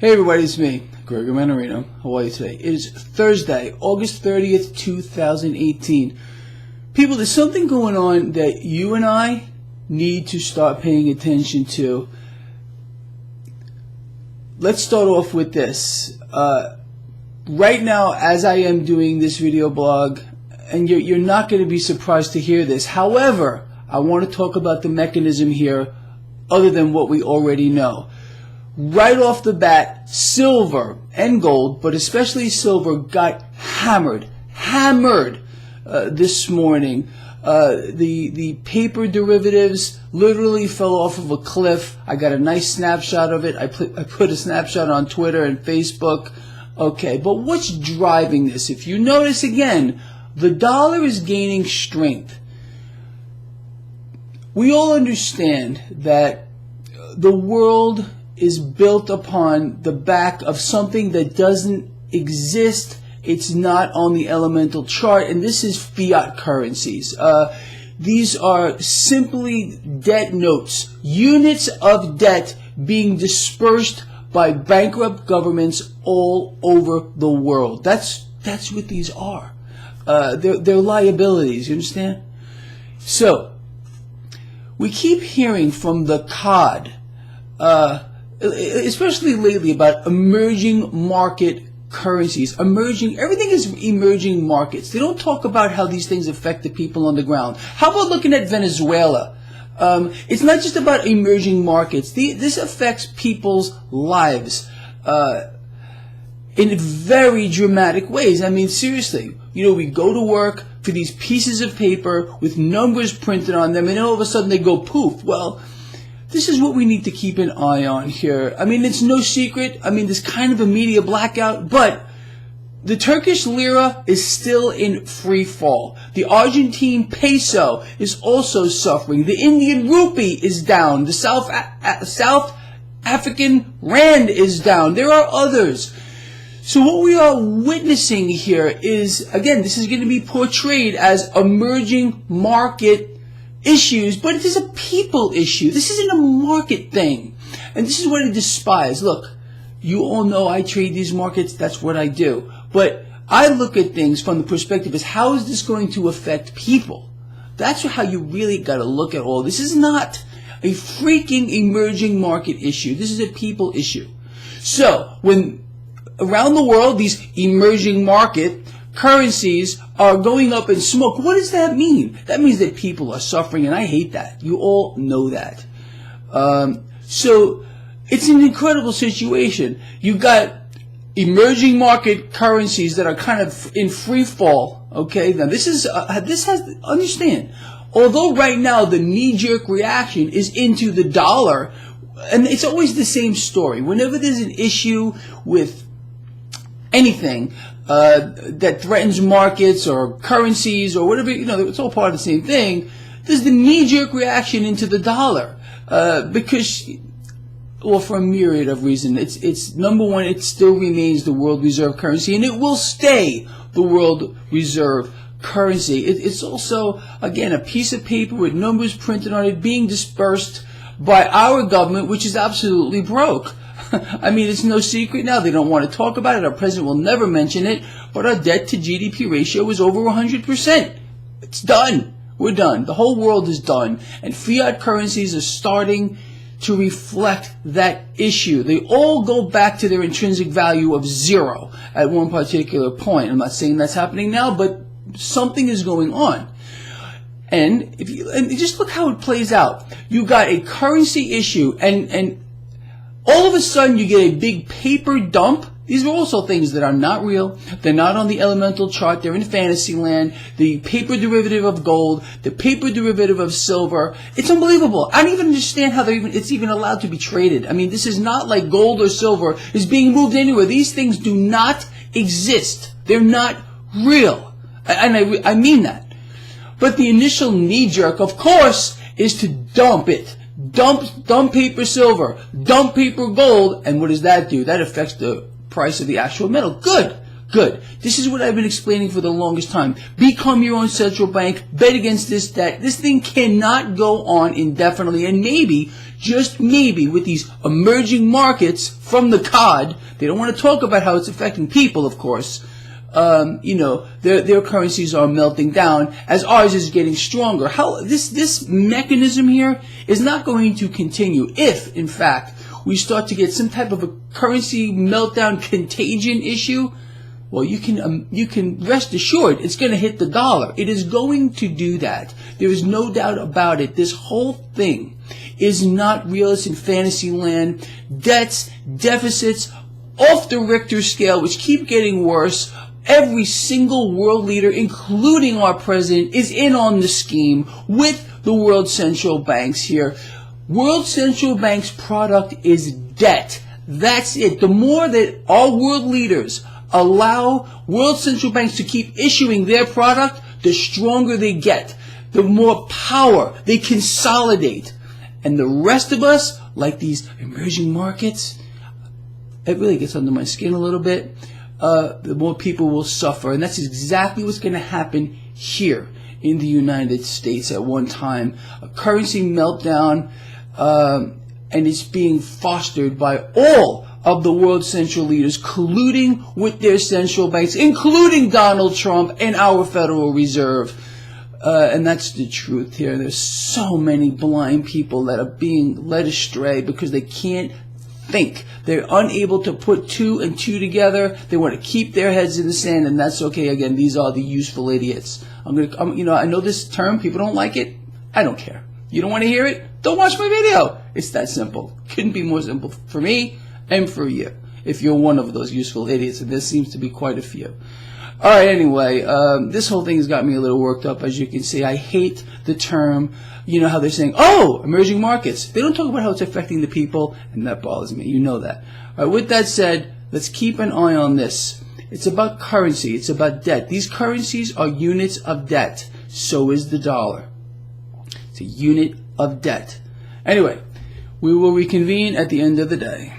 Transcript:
Hey everybody, it's me, Gregory Mannarino. How are you today? It is Thursday, August 30th, 2018. People, there's something going on that you and I need to start paying attention to. Let's start off with this. Right now, as I am doing this video blog, and you're not going to be surprised to hear this. However, I want to talk about the mechanism here other than what we already know. Right off the bat, silver and gold, but especially silver, got hammered this morning. The paper derivatives literally fell off of a cliff. I got a nice snapshot of it. I put a snapshot on Twitter and Facebook. Okay, but what's driving this? If you notice again, the dollar is gaining strength. We all understand that the world is built upon the back of something that doesn't exist. It's not on the elemental chart, and this is fiat currencies. These are simply debt notes, units of debt being dispersed by bankrupt governments all over the world. That's what these are. They're liabilities, you understand? So, we keep hearing from the COD, especially lately, about emerging market currencies. Everything is emerging markets. They don't talk about how these things affect the people on the ground. How about looking at Venezuela? It's not just about emerging markets. This affects people's lives in very dramatic ways. I mean, seriously, we go to work for these pieces of paper with numbers printed on them, and then all of a sudden they go poof. Well, this is what we need to keep an eye on here. I mean, it's no secret. I mean, there's kind of a media blackout, but the Turkish lira is still in free fall. The Argentine peso is also suffering. The Indian rupee is down. The South African rand is down. There are others. So what we are witnessing here is, again, this is going to be portrayed as emerging market issues, but it is a people issue. This isn't a market thing. And this is what I despise. Look, you all know I trade these markets. That's what I do. But I look at things from the perspective as, how is this going to affect people? That's how you really got to look at all. This is not a freaking emerging market issue. This is a people issue. So when around the world, these emerging market currencies are going up in smoke, what does that mean? That means that people are suffering, and I hate that. You all know that. So it's an incredible situation. You've got emerging market currencies that are kind of in free fall. Okay, now understand. Although right now the knee-jerk reaction is into the dollar, and it's always the same story. Whenever there's an issue with anything that threatens markets or currencies or whatever, it's all part of the same thing. There's the knee-jerk reaction into the dollar because, well, for a myriad of reasons. It's number one, it still remains the world reserve currency, and it will stay the world reserve currency. It's also, again, a piece of paper with numbers printed on it being dispersed by our government, which is absolutely broke. I mean, it's no secret now. They don't want to talk about it. Our president will never mention it. But our debt to GDP ratio is over 100%. It's done. We're done. The whole world is done. And fiat currencies are starting to reflect that issue. They all go back to their intrinsic value of zero at one particular point. I'm not saying that's happening now, but something is going on. And just look how it plays out. You got a currency issue, and all of a sudden you get a big paper dump. These are also things that are not real. They're not on the elemental chart. They're in fantasy land. The paper derivative of gold, the paper derivative of silver. It's unbelievable. I don't even understand how it's even allowed to be traded. I mean, this is not like gold or silver is being moved anywhere. These things do not exist. They're not real. And I mean that. But the initial knee-jerk, of course, is to dump it. Dump paper silver, dump paper gold, and what does that do? That affects the price of the actual metal. Good. This is what I've been explaining for the longest time. Become your own central bank, bet against this debt. This thing cannot go on indefinitely, and maybe, just maybe with these emerging markets from the COD, they don't want to talk about how it's affecting people, of course. Their currencies are melting down as ours is getting stronger. How this mechanism here is not going to continue if, in fact, we start to get some type of a currency meltdown contagion issue. Well, you can rest assured it's going to hit the dollar. It is going to do that. There is no doubt about it. This whole thing is not real. It's in fantasy land. Debts, deficits, off the Richter scale, which keep getting worse. Every single world leader, including our president, is in on the scheme with the world central banks here. World central banks' product is debt. That's it. The more that our world leaders allow world central banks to keep issuing their product, the stronger they get, the more power they consolidate. And the rest of us, like these emerging markets, it really gets under my skin a little bit. The more people will suffer. And that's exactly what's going to happen here in the United States at one time. A currency meltdown, and it's being fostered by all of the world central leaders colluding with their central banks, including Donald Trump and our Federal Reserve. And that's the truth here. There's so many blind people that are being led astray because they can't think. They're unable to put two and two together. They want to keep their heads in the sand, and that's okay. Again, these are the useful idiots. I know this term, people don't like it. I don't care. You don't want to hear it? Don't watch my video. It's that simple. Couldn't be more simple for me and for you, if you're one of those useful idiots, and there seems to be quite a few. All right, anyway, this whole thing has got me a little worked up, as you can see. I hate the term, how they're saying, oh, emerging markets. They don't talk about how it's affecting the people, and that bothers me. You know that. All right, with that said, let's keep an eye on this. It's about currency. It's about debt. These currencies are units of debt. So is the dollar. It's a unit of debt. Anyway, we will reconvene at the end of the day.